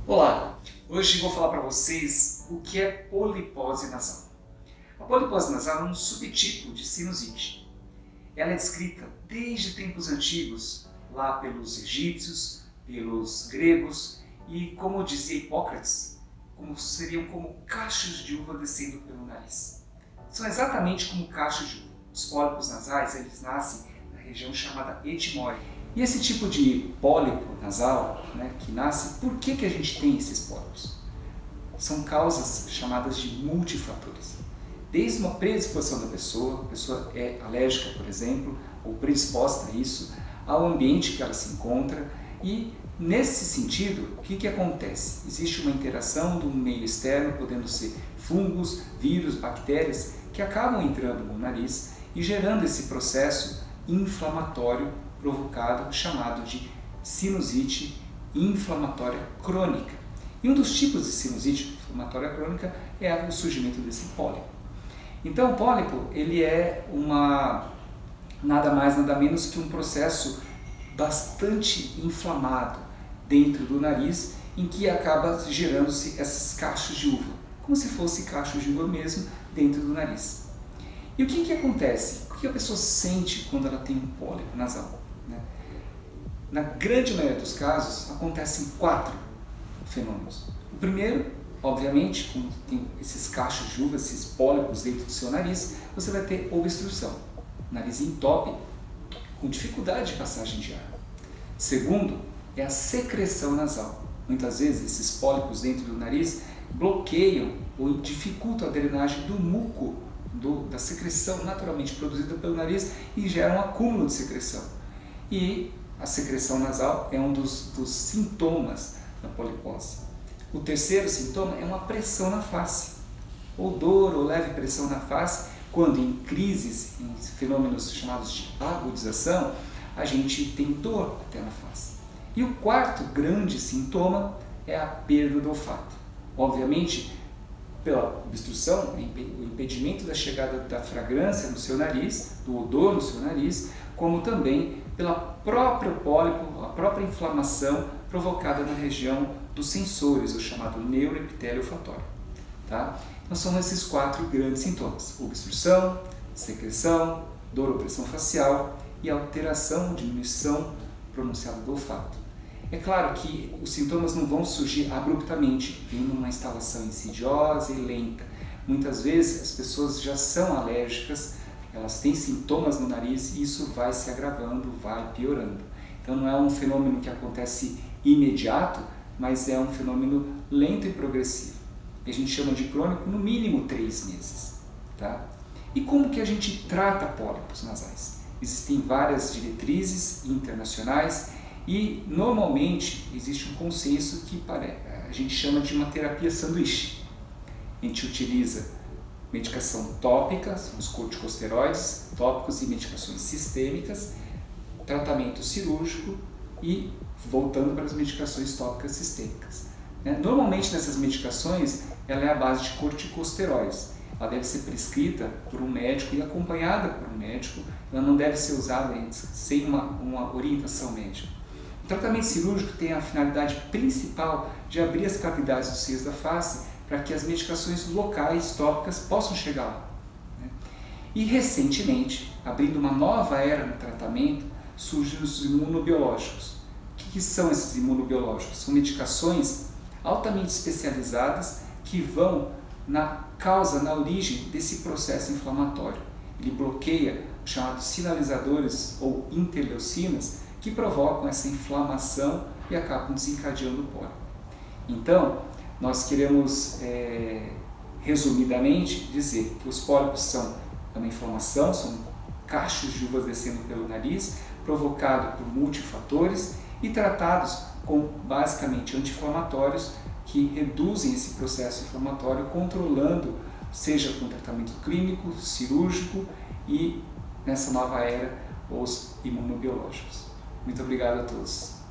Olá, hoje vou falar para vocês o que é polipose nasal. A polipose nasal é um subtipo de sinusite. Ela é descrita desde tempos antigos, lá pelos egípcios, pelos gregos e, como dizia Hipócrates, seriam como cachos de uva descendo pelo nariz. São exatamente como cachos de uva. Os pólipos nasais eles nascem na região chamada etmóide. E esse tipo de pólipo nasal, que nasce, por que a gente tem esses pólipos? São causas chamadas de multifatores. Desde uma predisposição da pessoa, a pessoa é alérgica, por exemplo, ou predisposta a isso, ao ambiente que ela se encontra e, nesse sentido, o que acontece? Existe uma interação do meio externo, podendo ser fungos, vírus, bactérias, que acabam entrando no nariz e gerando esse processo inflamatório provocado, chamado de sinusite inflamatória crônica. E um dos tipos de sinusite inflamatória crônica é o surgimento desse pólipo. Então o pólipo ele é nada mais nada menos que um processo bastante inflamado dentro do nariz, em que acaba gerando-se esses cachos de uva, como se fosse cachos de uva mesmo dentro do nariz. E o que acontece? O que a pessoa sente quando ela tem um pólipo nasal? Na grande maioria dos casos, acontecem 4 fenômenos. O primeiro, obviamente, como tem esses cachos de uva, esses pólipos dentro do seu nariz, você vai ter obstrução. O nariz entope, com dificuldade de passagem de ar. Segundo, é a secreção nasal. Muitas vezes, esses pólipos dentro do nariz bloqueiam ou dificultam a drenagem do muco, da secreção naturalmente produzida pelo nariz e geram um acúmulo de secreção. E a secreção nasal é um dos sintomas da polipose. O terceiro sintoma é uma pressão na face, ou dor ou leve pressão na face, quando em crises, em fenômenos chamados de agudização, a gente tem dor até na face. E o quarto grande sintoma é a perda do olfato. Obviamente, pela obstrução, o impedimento da chegada da fragrância no seu nariz, do odor no seu nariz, como também pela próprio pólipo, a própria inflamação provocada na região dos sensores, o chamado neuroepitélio olfatório. Tá? Então são esses 4 grandes sintomas: obstrução, secreção, dor ou pressão facial e alteração ou diminuição pronunciada do olfato. É claro que os sintomas não vão surgir abruptamente, vindo uma instalação insidiosa e lenta. Muitas vezes as pessoas já são alérgicas, elas têm sintomas no nariz e isso vai se agravando, vai piorando. Então não é um fenômeno que acontece imediato, mas é um fenômeno lento e progressivo. A gente chama de crônico no mínimo 3 meses. Tá? E como que a gente trata pólipos nasais? Existem várias diretrizes internacionais e normalmente existe um consenso que a gente chama de uma terapia sanduíche. A gente utiliza medicação tópica, os corticosteroides tópicos e medicações sistêmicas, tratamento cirúrgico e voltando para as medicações tópicas sistêmicas. Normalmente nessas medicações ela é a base de corticosteroides. Ela deve ser prescrita por um médico e acompanhada por um médico. Ela não deve ser usada sem uma orientação médica. O tratamento cirúrgico tem a finalidade principal de abrir as cavidades dos seios da face para que as medicações locais, tópicas, possam chegar lá. E recentemente, abrindo uma nova era no tratamento, surgem os imunobiológicos. O que são esses imunobiológicos? São medicações altamente especializadas que vão na causa, na origem desse processo inflamatório. Ele bloqueia os chamados sinalizadores ou interleucinas que provocam essa inflamação e acabam desencadeando o pólipo. Então, nós queremos, resumidamente, dizer que os pólipos são uma inflamação, são cachos de uvas descendo pelo nariz, provocado por multifatores e tratados com, basicamente, anti-inflamatórios que reduzem esse processo inflamatório, controlando, seja com tratamento clínico, cirúrgico e, nessa nova era, os imunobiológicos. Muito obrigado a todos.